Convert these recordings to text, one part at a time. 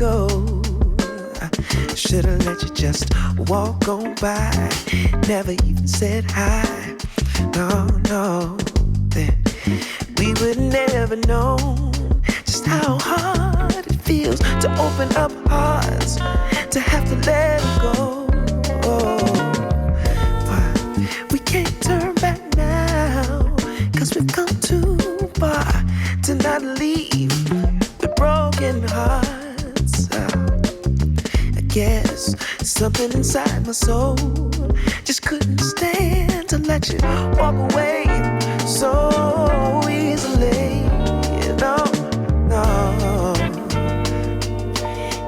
go. I should've let you just walk on by, never even said hi. No, then we would never know just how hard it feels to open up hearts, to have to let it go. But we can't turn back now, 'cause we've come too far to not leave with broken hearts. I guess something inside my soul just couldn't stand to let you walk away so easily. No.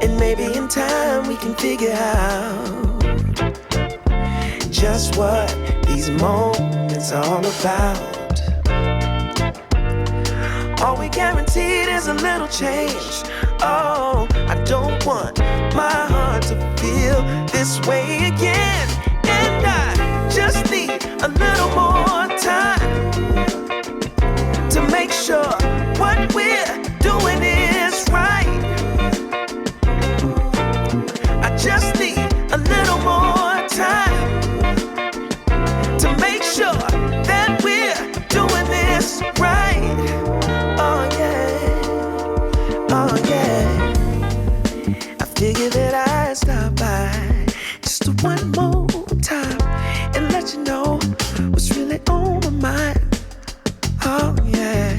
And maybe in time we can figure out just what these moments are all about. All we guaranteed is a little change. Oh, I don't want my heart to feel this way again. And I just need a little more time to make sure what we're doing is right. I just need a little more time to make sure that we're doing this right. Oh yeah. I figured that I'd stop by just one more time and let you know what's really on my mind. Oh yeah.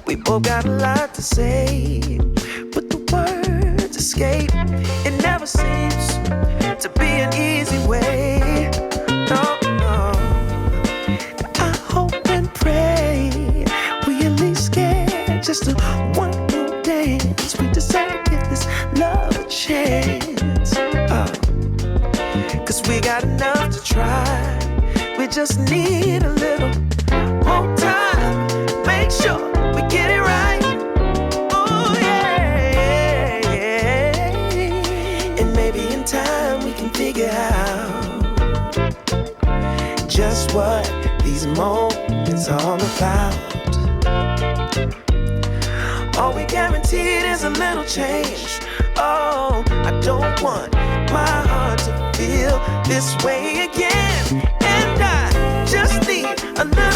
We both got a lot to say, but the words escape. It never seems to be an easy way. No. I hope and pray we at least get just one more dance. We decide to give this love a chance. 'Cause we got enough to try. We just need a little more time. Make sure we get it right. Oh yeah. And maybe in time we can figure out just what these moments are all about. All we guaranteed is a little change. Oh, I don't want my heart to feel this way again. And I just need a little